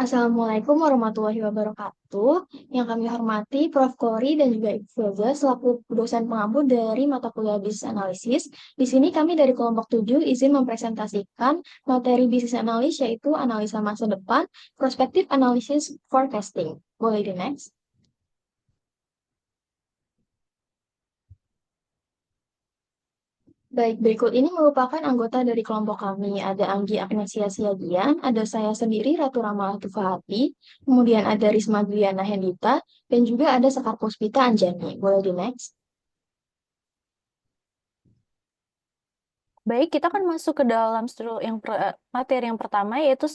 Assalamualaikum warahmatullahi wabarakatuh. Yang kami hormati Prof. Kori dan juga Ibu Feza selaku dosen pengampu dari mata kuliah Business Analysis. Di sini kami dari kelompok 7 izin mempresentasikan materi Business Analysis yaitu analisa masa depan, prospective analysis forecasting. Boleh di next? Baik, berikut ini merupakan anggota dari kelompok kami. Ada Anggi Agnesia Siagian, ada saya sendiri Ratu Ramala Tufahati, kemudian ada Risma Dwiana Hendita, dan juga ada Sekar Puspita Anjani. Boleh di next? Baik, kita akan masuk ke dalam materi yang pertama, yaitu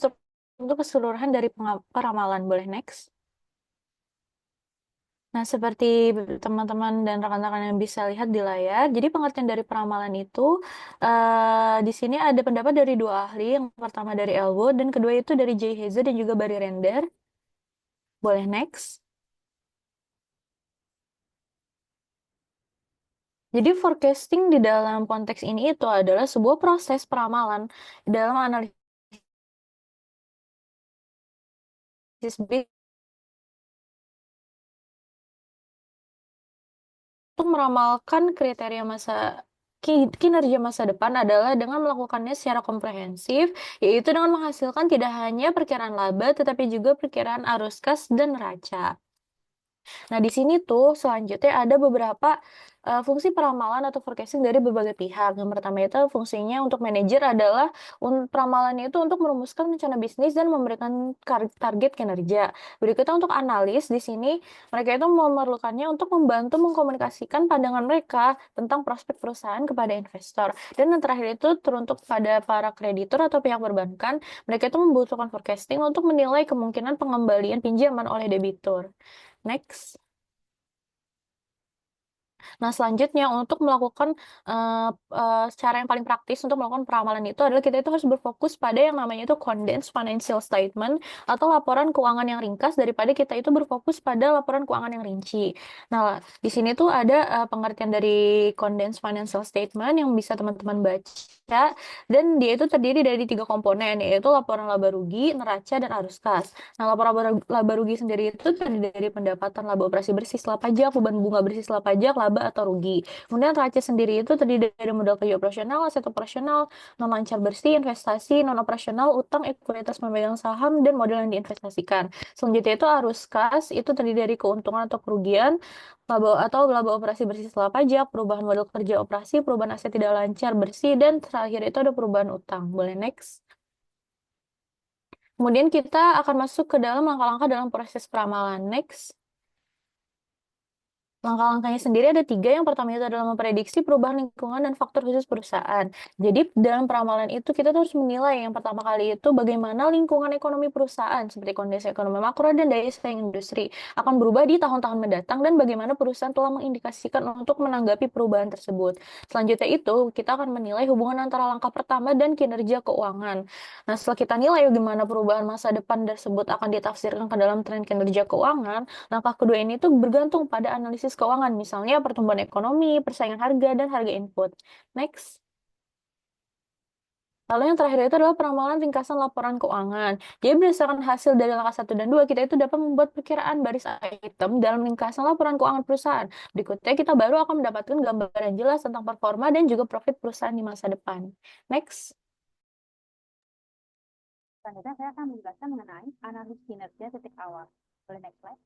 untuk keseluruhan dari peramalan. Boleh next? Nah, seperti teman-teman dan rekan-rekan yang bisa lihat di layar, jadi pengertian dari peramalan itu di sini ada pendapat dari dua ahli, yang pertama dari Elwood dan kedua itu dari J. Hazer dan juga Barry Render. Boleh next? Jadi forecasting di dalam konteks ini itu adalah sebuah proses peramalan dalam analisis untuk meramalkan kriteria kinerja masa depan adalah dengan melakukannya secara komprehensif, yaitu dengan menghasilkan tidak hanya perkiraan laba, tetapi juga perkiraan arus kas dan neraca. Nah, di sini tuh selanjutnya ada beberapa fungsi peramalan atau forecasting dari berbagai pihak. Yang pertama itu fungsinya untuk manajer adalah peramalannya itu untuk merumuskan rencana bisnis dan memberikan target kinerja. Berikutnya untuk analis, di sini mereka itu memerlukannya untuk membantu mengkomunikasikan pandangan mereka tentang prospek perusahaan kepada investor. Dan yang terakhir itu teruntuk pada para kreditur atau pihak perbankan, mereka itu membutuhkan forecasting untuk menilai kemungkinan pengembalian pinjaman oleh debitur. Next. Nah, selanjutnya untuk melakukan cara yang paling praktis untuk melakukan peramalan itu adalah kita itu harus berfokus pada yang namanya itu condensed financial statement atau laporan keuangan yang ringkas daripada kita itu berfokus pada laporan keuangan yang rinci. Nah, di sini tuh ada pengertian dari condensed financial statement yang bisa teman-teman baca dan dia itu terdiri dari tiga komponen yaitu laporan laba rugi, neraca, dan arus kas. Nah, laporan laba rugi sendiri itu terdiri dari pendapatan laba operasi bersih setelah pajak, beban bunga bersih setelah pajak, laba atau rugi. Kemudian neraca sendiri itu terdiri dari modal kerja operasional, aset operasional, non lancar bersih, investasi, non operasional, utang, ekuitas pemegang saham, dan modal yang diinvestasikan. Selanjutnya itu arus kas, itu terdiri dari keuntungan atau kerugian, laba operasi bersih setelah pajak, perubahan modal kerja operasi, perubahan aset tidak lancar bersih, dan terakhir itu ada perubahan utang. Boleh next? Kemudian kita akan masuk ke dalam langkah-langkah dalam proses peramalan. Next. Langkah-langkahnya sendiri ada tiga. Yang pertama itu adalah memprediksi perubahan lingkungan dan faktor khusus perusahaan. Jadi dalam peramalan itu kita tuh harus menilai yang pertama kali itu bagaimana lingkungan ekonomi perusahaan seperti kondisi ekonomi makro dan daya saing industri akan berubah di tahun-tahun mendatang dan bagaimana perusahaan telah mengindikasikan untuk menanggapi perubahan tersebut. Selanjutnya itu kita akan menilai hubungan antara langkah pertama dan kinerja keuangan. Nah, setelah kita nilai bagaimana perubahan masa depan tersebut akan ditafsirkan ke dalam tren kinerja keuangan, langkah kedua ini tuh bergantung pada analisis keuangan, misalnya pertumbuhan ekonomi, persaingan harga, dan harga input. Next. Lalu yang terakhir itu adalah peramalan ringkasan laporan keuangan. Jadi berdasarkan hasil dari langkah 1 dan 2, kita itu dapat membuat perkiraan baris item dalam ringkasan laporan keuangan perusahaan. Berikutnya kita baru akan mendapatkan gambaran jelas tentang performa dan juga profit perusahaan di masa depan. Next. Selanjutnya saya akan menjelaskan mengenai analisis kinerja titik awal. Boleh next slide.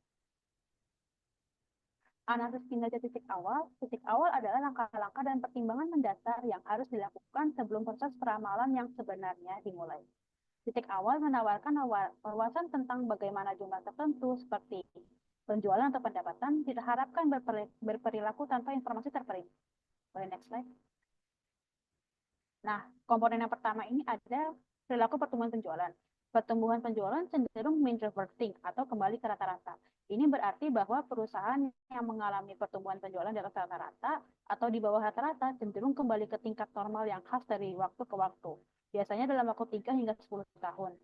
Analisis kinerja titik awal adalah langkah-langkah dan pertimbangan mendasar yang harus dilakukan sebelum proses peramalan yang sebenarnya dimulai. Titik awal menawarkan wawasan tentang bagaimana jumlah tertentu seperti penjualan atau pendapatan diharapkan berperilaku tanpa informasi terperinci. Boleh next slide. Nah, komponen yang pertama ini ada perilaku pertumbuhan penjualan. Pertumbuhan penjualan cenderung mean reverting atau kembali ke rata-rata. Ini berarti bahwa perusahaan yang mengalami pertumbuhan penjualan di atas rata-rata atau di bawah rata-rata cenderung kembali ke tingkat normal yang khas dari waktu ke waktu. Biasanya dalam waktu 3 hingga 10 tahun.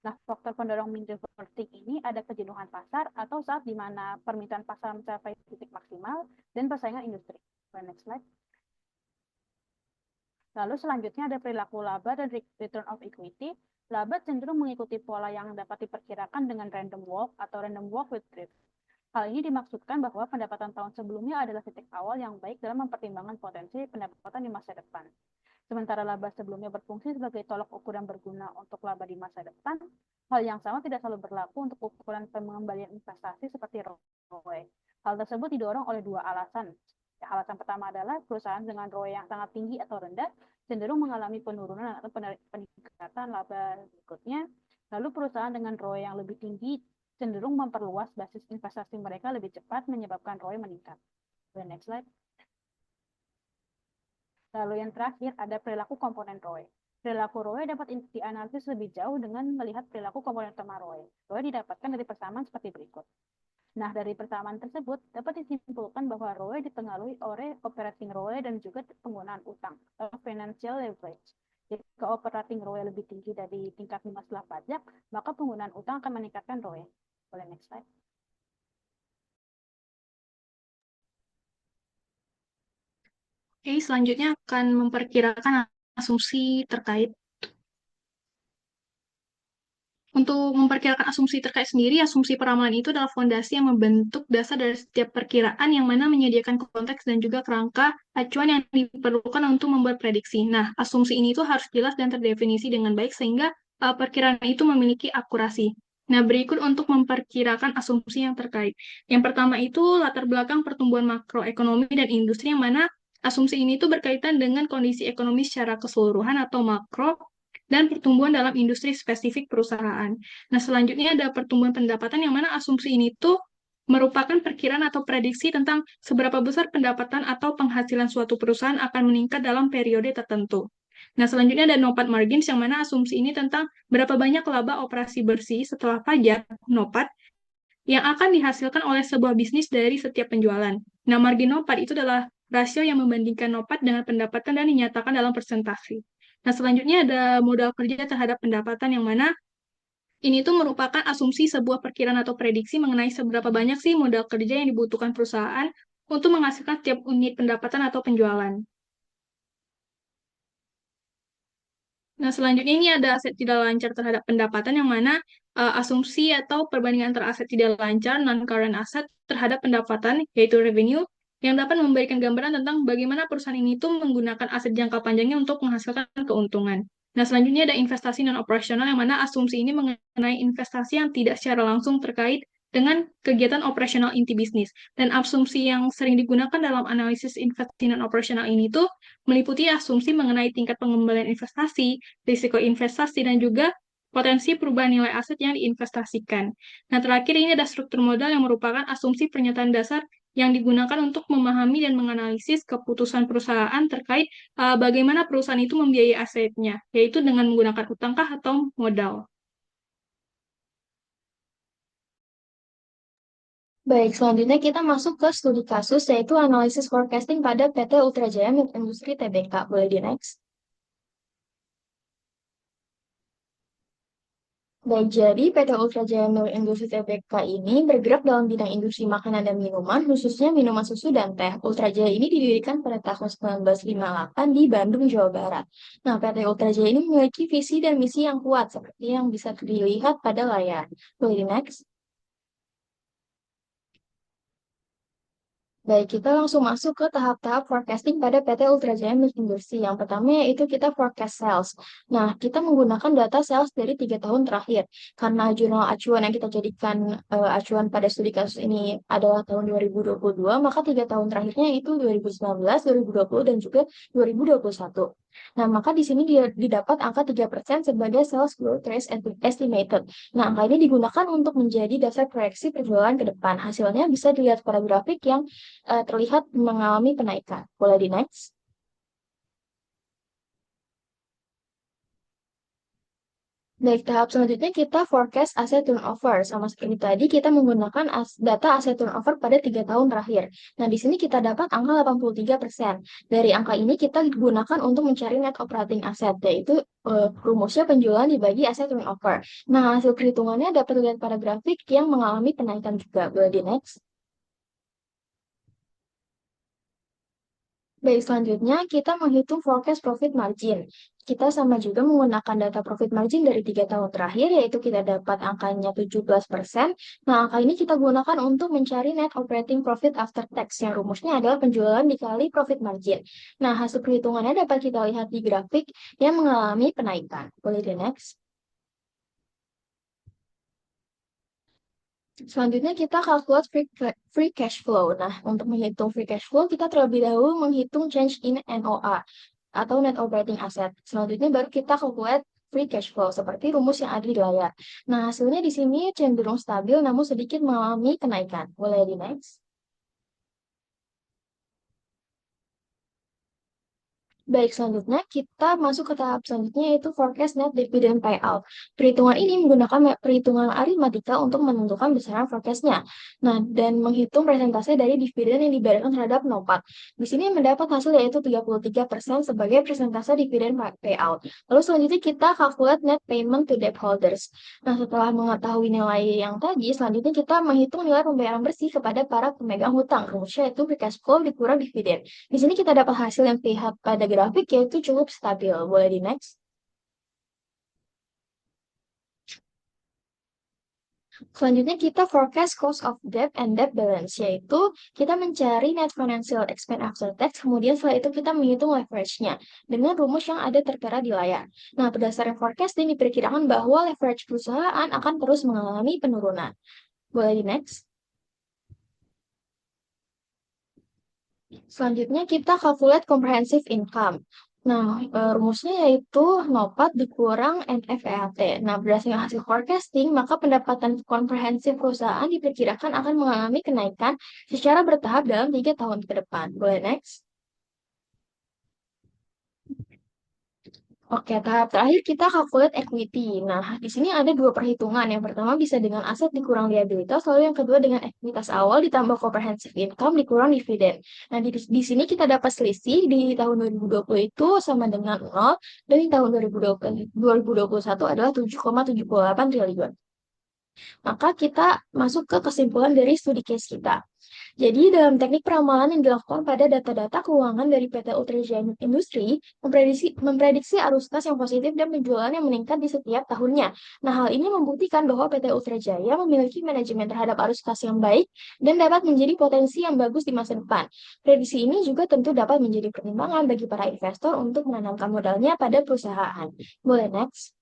Nah, faktor pendorong mean reverting ini ada kejenuhan pasar atau saat di mana permintaan pasar mencapai titik maksimal dan persaingan industri. Next slide. Lalu selanjutnya ada perilaku laba dan return of equity. Laba cenderung mengikuti pola yang dapat diperkirakan dengan random walk atau random walk with drift. Hal ini dimaksudkan bahwa pendapatan tahun sebelumnya adalah titik awal yang baik dalam mempertimbangkan potensi pendapatan di masa depan. Sementara laba sebelumnya berfungsi sebagai tolok ukur yang berguna untuk laba di masa depan, hal yang sama tidak selalu berlaku untuk ukuran pengembalian investasi seperti ROE. Hal tersebut didorong oleh dua alasan. Alasan pertama adalah perusahaan dengan ROE yang sangat tinggi atau rendah cenderung mengalami penurunan atau peningkatan laba berikutnya. Lalu perusahaan dengan ROE yang lebih tinggi cenderung memperluas basis investasi mereka lebih cepat menyebabkan ROE meningkat. The next slide. Lalu yang terakhir ada perilaku komponen ROE. Perilaku ROE dapat dianalisis lebih jauh dengan melihat perilaku komponen utama ROE. ROE didapatkan dari persamaan seperti berikut. Nah, dari persamaan tersebut dapat disimpulkan bahwa ROE dipengaruhi oleh operating ROE dan juga penggunaan utang atau financial leverage. Jika operating ROE lebih tinggi dari tingkat bunga setelah pajak, maka penggunaan utang akan meningkatkan ROE. Boleh next slide. Oke, selanjutnya akan memperkirakan asumsi terkait. Untuk memperkirakan asumsi terkait sendiri, asumsi peramalan itu adalah fondasi yang membentuk dasar dari setiap perkiraan yang mana menyediakan konteks dan juga kerangka acuan yang diperlukan untuk membuat prediksi. Nah, asumsi ini itu harus jelas dan terdefinisi dengan baik sehingga perkiraan itu memiliki akurasi. Nah, berikut untuk memperkirakan asumsi yang terkait. Yang pertama itu latar belakang pertumbuhan makroekonomi dan industri yang mana asumsi ini itu berkaitan dengan kondisi ekonomi secara keseluruhan atau makro dan pertumbuhan dalam industri spesifik perusahaan. Nah, selanjutnya ada pertumbuhan pendapatan yang mana asumsi ini tuh merupakan perkiraan atau prediksi tentang seberapa besar pendapatan atau penghasilan suatu perusahaan akan meningkat dalam periode tertentu. Nah, selanjutnya ada NOPAT margins yang mana asumsi ini tentang berapa banyak laba operasi bersih setelah pajak NOPAT yang akan dihasilkan oleh sebuah bisnis dari setiap penjualan. Nah, margin NOPAT itu adalah rasio yang membandingkan NOPAT dengan pendapatan dan dinyatakan dalam persentase. Nah, selanjutnya ada modal kerja terhadap pendapatan yang mana ini tuh merupakan asumsi sebuah perkiraan atau prediksi mengenai seberapa banyak sih modal kerja yang dibutuhkan perusahaan untuk menghasilkan setiap unit pendapatan atau penjualan. Nah, selanjutnya ini ada aset tidak lancar terhadap pendapatan yang mana asumsi atau perbandingan antara aset tidak lancar, non-current asset terhadap pendapatan, yaitu revenue, yang dapat memberikan gambaran tentang bagaimana perusahaan ini tuh menggunakan aset jangka panjangnya untuk menghasilkan keuntungan. Nah, selanjutnya ada investasi non-operasional yang mana asumsi ini mengenai investasi yang tidak secara langsung terkait dengan kegiatan operasional inti bisnis. Dan asumsi yang sering digunakan dalam analisis investasi non-operasional ini tuh meliputi asumsi mengenai tingkat pengembalian investasi, risiko investasi, dan juga potensi perubahan nilai aset yang diinvestasikan. Nah, terakhir ini ada struktur modal yang merupakan asumsi pernyataan dasar yang digunakan untuk memahami dan menganalisis keputusan perusahaan terkait bagaimana perusahaan itu membiayai asetnya, yaitu dengan menggunakan utangkah atau modal. Baik, selanjutnya kita masuk ke studi kasus, yaitu analisis forecasting pada PT Ultra Jaya Milk Industri Tbk. Boleh di next? Baik, jadi PT Ultra Jaya Milk Industri Tbk ini bergerak dalam bidang industri makanan dan minuman, khususnya minuman susu dan teh. Ultra Jaya ini didirikan pada tahun 1958 di Bandung, Jawa Barat. Nah, PT Ultra Jaya ini memiliki visi dan misi yang kuat, seperti yang bisa dilihat pada layar. Boleh di next? Baik, kita langsung masuk ke tahap-tahap forecasting pada PT Ultra Jaya Milk Industry. Yang pertama yaitu kita forecast sales. Nah, kita menggunakan data sales dari 3 tahun terakhir. Karena jurnal acuan yang kita jadikan acuan pada studi kasus ini adalah tahun 2022, maka 3 tahun terakhirnya itu 2019, 2020, dan juga 2021. Nah, maka di sini didapat angka 3% sebagai sales growth rate estimated. Nah, angka ini digunakan untuk menjadi dasar proyeksi penjualan ke depan. Hasilnya bisa dilihat pada grafik yang terlihat mengalami penaikan. Boleh di next? Baik, tahap selanjutnya kita forecast aset turnover. Sama seperti tadi, kita menggunakan data aset turnover pada 3 tahun terakhir. Nah, di sini kita dapat angka 83%. Dari angka ini kita gunakan untuk mencari net operating asset, yaitu rumusnya penjualan dibagi aset turnover. Nah, hasil perhitungannya dapat dilihat pada grafik yang mengalami penaikan juga. Boleh di next? Baik, selanjutnya kita menghitung forecast profit margin. Kita sama juga menggunakan data profit margin dari 3 tahun terakhir, yaitu kita dapat angkanya 17%. Nah, angka ini kita gunakan untuk mencari net operating profit after tax, yang rumusnya adalah penjualan dikali profit margin. Nah, hasil perhitungannya dapat kita lihat di grafik yang mengalami penaikan. Boleh di next. Selanjutnya kita kalkulasi free cash flow. Nah, untuk menghitung free cash flow, kita terlebih dahulu menghitung change in NOA atau net operating asset. Selanjutnya baru kita kalkulasi free cash flow seperti rumus yang ada di layar. Nah, hasilnya di sini cenderung stabil namun sedikit mengalami kenaikan. Boleh di next. Baik, selanjutnya kita masuk ke tahap selanjutnya yaitu forecast net dividend payout. Perhitungan ini menggunakan perhitungan aritmatika untuk menentukan besaran forecastnya. Nah, dan menghitung persentase dari dividen yang dibayarkan terhadap NOPAT. Di sini mendapat hasil yaitu 33% sebagai persentase dividen payout. Lalu selanjutnya kita calculate net payment to debt holders. Nah, setelah mengetahui nilai yang tadi, selanjutnya kita menghitung nilai pembayaran bersih kepada para pemegang hutang. Rumusnya yaitu free cash flow dikurang dividen. Di sini kita dapat hasil yang terlihat pada grafik yaitu cukup stabil. Boleh di next. Selanjutnya kita forecast cost of debt and debt balance, yaitu kita mencari net financial expense after tax, kemudian setelah itu kita menghitung leverage-nya dengan rumus yang ada tertera di layar. Nah, berdasarkan forecasting diperkirakan bahwa leverage perusahaan akan terus mengalami penurunan. Boleh di next. Selanjutnya kita calculate comprehensive income. Nah, rumusnya yaitu NOPAT dikurang NFEAT. Nah, berdasarkan hasil forecasting, maka pendapatan komprehensif perusahaan diperkirakan akan mengalami kenaikan secara bertahap dalam 3 tahun ke depan. Boleh next? Oke, tahap terakhir kita calculate equity. Nah, di sini ada dua perhitungan. Yang pertama bisa dengan aset dikurang liabilitas, lalu yang kedua dengan ekuitas awal ditambah comprehensive income dikurang dividen. Nah, di sini kita dapat selisih di tahun 2020 itu sama dengan 0, dan di tahun 2021 adalah 7,78 triliun. Maka kita masuk ke kesimpulan dari studi case kita. Jadi, dalam teknik peramalan yang dilakukan pada data-data keuangan dari PT Ultragenyx Industri, memprediksi arus kas yang positif dan penjualan yang meningkat di setiap tahunnya. Nah, hal ini membuktikan bahwa PT Ultrajaya memiliki manajemen terhadap arus kas yang baik dan dapat menjadi potensi yang bagus di masa depan. Prediksi ini juga tentu dapat menjadi pertimbangan bagi para investor untuk menanamkan modalnya pada perusahaan. Boleh next?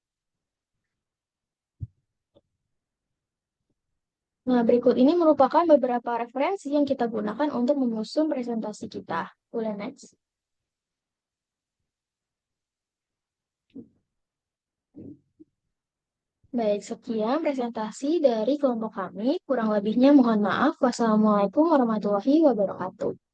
Nah, berikut ini merupakan beberapa referensi yang kita gunakan untuk menyusun presentasi kita. Boleh next? Baik, sekian presentasi dari kelompok kami. Kurang lebihnya mohon maaf. Wassalamualaikum warahmatullahi wabarakatuh.